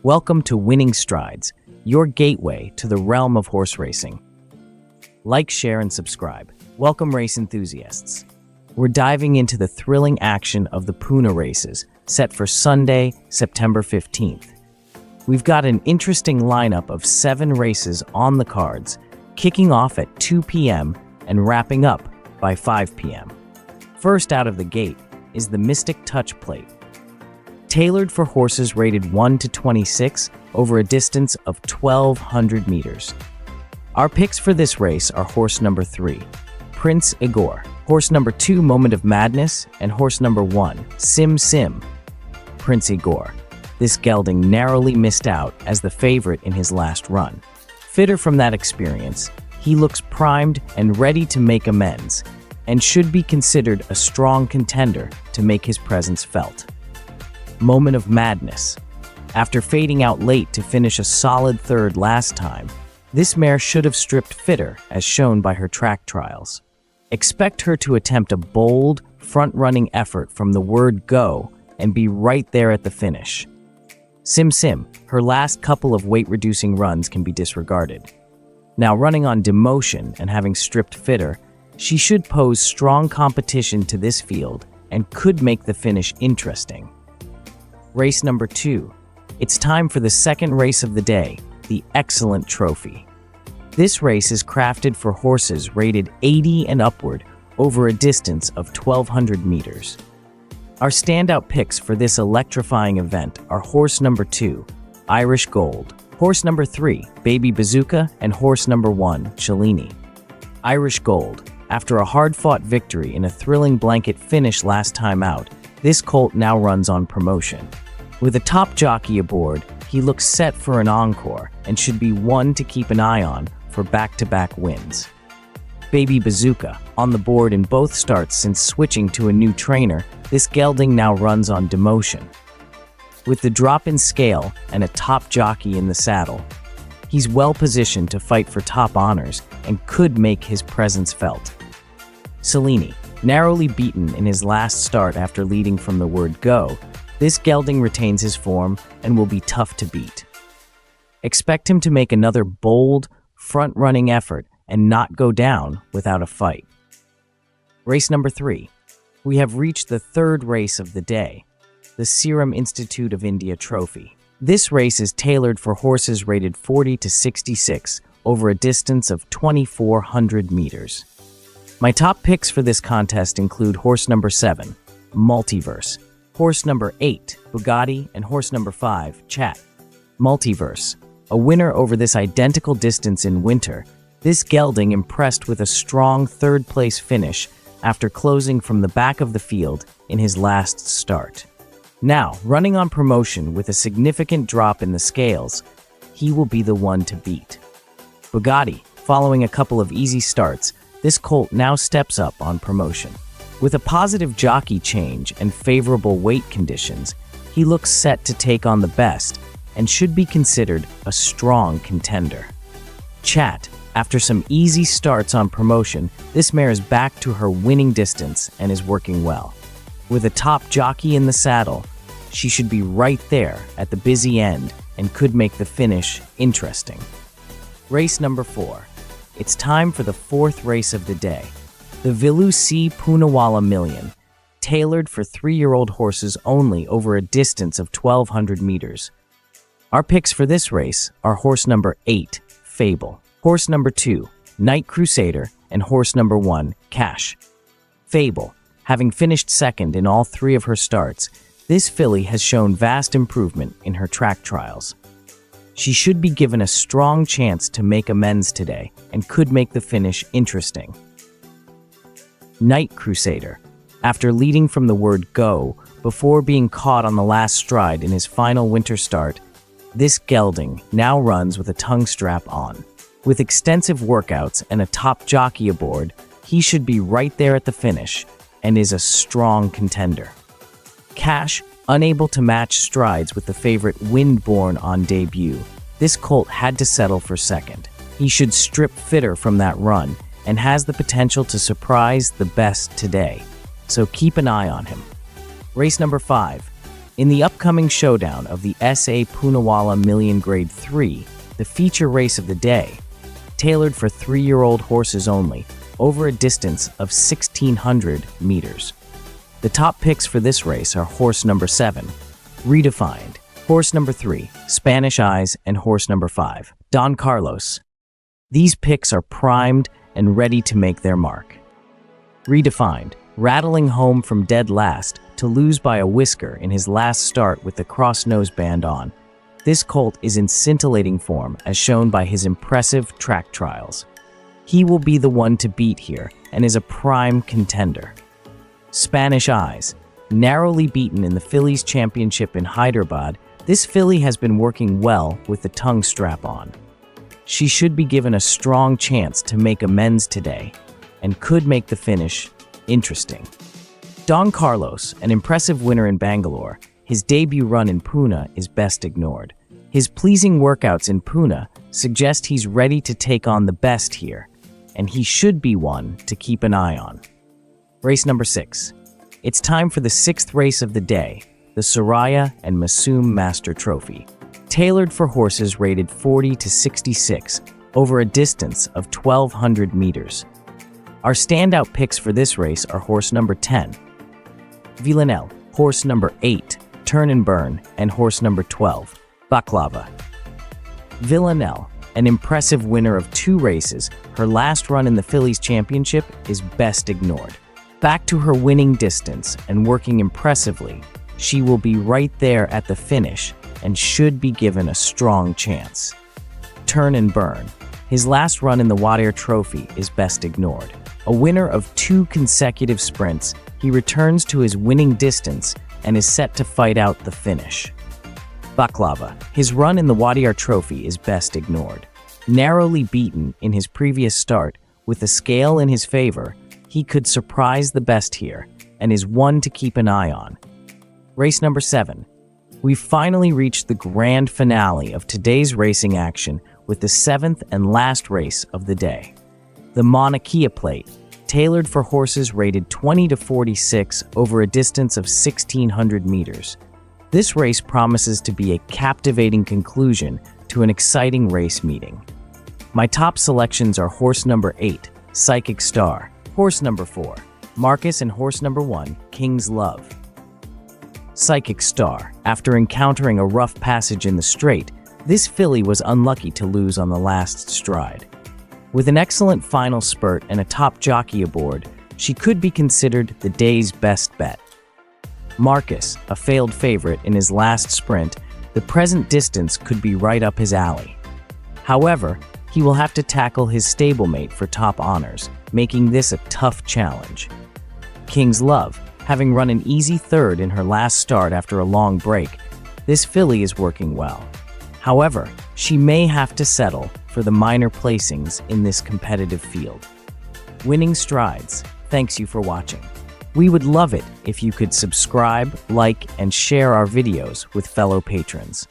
Welcome to Winning Strides, your gateway to the realm of horse racing. Like, share, and subscribe. Welcome, race enthusiasts. We're diving into the thrilling action of the Pune races, set for Sunday, September 15th. We've got an interesting lineup of 7 races on the cards, kicking off at 2 p.m. and wrapping up by 5 p.m. First out of the gate is the Mystic Touch Plate, tailored for horses rated 1 to 26 over a distance of 1,200 meters. Our picks for this race are horse number 3, Prince Igor, horse number 2, Moment of Madness, and horse number 1, Sim Sim. Prince Igor. This gelding narrowly missed out as the favorite in his last run. Fitter from that experience, he looks primed and ready to make amends, and should be considered a strong contender to make his presence felt. Moment of Madness. After fading out late to finish a solid third last time, this mare should have stripped fitter as shown by her track trials. Expect her to attempt a bold, front-running effort from the word go and be right there at the finish. Sim Sim, her last couple of weight-reducing runs can be disregarded. Now running on demotion and having stripped fitter, she should pose strong competition to this field and could make the finish interesting. Race number 2. It's time for the second race of the day, the Excellent Trophy. This race is crafted for horses rated 80 and upward over a distance of 1,200 meters. Our standout picks for this electrifying event are horse number 2, Irish Gold, horse number 3, Baby Bazooka, and horse number 1, Cellini. Irish Gold. After a hard-fought victory in a thrilling blanket finish last time out, this colt now runs on promotion. With a top jockey aboard, he looks set for an encore and should be one to keep an eye on for back-to-back wins. Baby Bazooka, on the board in both starts since switching to a new trainer, this gelding now runs on demotion. With the drop in scale and a top jockey in the saddle, he's well positioned to fight for top honors and could make his presence felt. Cellini, narrowly beaten in his last start after leading from the word go, this gelding retains his form and will be tough to beat. Expect him to make another bold, front-running effort and not go down without a fight. Race number 3. We have reached the third race of the day, the Serum Institute of India Trophy. This race is tailored for horses rated 40 to 66 over a distance of 2,400 meters. My top picks for this contest include horse number 7, Multiverse, horse number 8, Bugatti, and horse number 5, Chat. Multiverse, a winner over this identical distance in winter, this gelding impressed with a strong third-place finish after closing from the back of the field in his last start. Now, running on promotion with a significant drop in the scales, he will be the one to beat. Bugatti, following a couple of easy starts, this colt now steps up on promotion. With a positive jockey change and favorable weight conditions, he looks set to take on the best and should be considered a strong contender. Chat, after some easy starts on promotion, this mare is back to her winning distance and is working well. With a top jockey in the saddle, she should be right there at the busy end and could make the finish interesting. Race number 4. It's time for the fourth race of the day, the Vilu C Poonawalla Million, tailored for 3-year-old horses only over a distance of 1,200 meters. Our picks for this race are horse number 8, Fable, horse number 2, Night Crusader, and horse number 1, Cash. Fable, having finished second in all 3 of her starts, this filly has shown vast improvement in her track trials. She should be given a strong chance to make amends today and could make the finish interesting. Night Crusader, after leading from the word go before being caught on the last stride in his final winter start, this gelding now runs with a tongue strap on. With extensive workouts and a top jockey aboard, he should be right there at the finish and is a strong contender. Cash, unable to match strides with the favorite Windborn on debut, this colt had to settle for second. He should strip fitter from that run and has the potential to surprise the best today, so keep an eye on him. Race number 5, In the upcoming showdown of the SA Poonawalla Million Grade 3, the feature race of the day, tailored for 3-year-old horses only, over a distance of 1,600 meters. The top picks for this race are horse number 7, Redefined, horse number 3, Spanish Eyes, and horse number 5, Don Carlos. These picks are primed and ready to make their mark. Redefined, rattling home from dead last to lose by a whisker in his last start with the cross-nose band on. This colt is in scintillating form as shown by his impressive track trials. He will be the one to beat here and is a prime contender. Spanish Eyes, narrowly beaten in the Fillies Championship in Hyderabad, this filly has been working well with the tongue strap on. She should be given a strong chance to make amends today and could make the finish interesting. Don Carlos, an impressive winner in Bangalore, his debut run in Pune is best ignored. His pleasing workouts in Pune suggest he's ready to take on the best here, and he should be one to keep an eye on. Race number 6. It's time for the 6th race of the day, the Soraya and Masoom Master Trophy, tailored for horses rated 40 to 66 over a distance of 1,200 meters. Our standout picks for this race are horse number 10, Villanelle, horse number 8, Turn and Burn, and horse number 12, Baklava. Villanelle, an impressive winner of 2 races, her last run in the Fillies Championship is best ignored. Back to her winning distance and working impressively, she will be right there at the finish and should be given a strong chance. Turn and Burn, his last run in the Wadir Trophy is best ignored. A winner of 2 consecutive sprints, he returns to his winning distance and is set to fight out the finish. Baklava, his run in the Wadir Trophy is best ignored. Narrowly beaten in his previous start, with the scale in his favor, he could surprise the best here and is one to keep an eye on. Race number 7. We've finally reached the grand finale of today's racing action with the 7th and last race of the day. The Mauna Kea Plate, tailored for horses rated 20 to 46 over a distance of 1,600 meters. This race promises to be a captivating conclusion to an exciting race meeting. My top selections are horse number 8, Psychic Star, horse number 4, Marcus, and horse number 1, King's Love. Psychic Star, after encountering a rough passage in the straight, this filly was unlucky to lose on the last stride. With an excellent final spurt and a top jockey aboard, she could be considered the day's best bet. Marcus, a failed favorite in his last sprint, the present distance could be right up his alley. However, he will have to tackle his stablemate for top honors, making this a tough challenge. King's Love, having run an easy 3rd in her last start after a long break, this filly is working well. However, she may have to settle for the minor placings in this competitive field. Winning Strides, thanks you for watching. We would love it if you could subscribe, like, and share our videos with fellow patrons.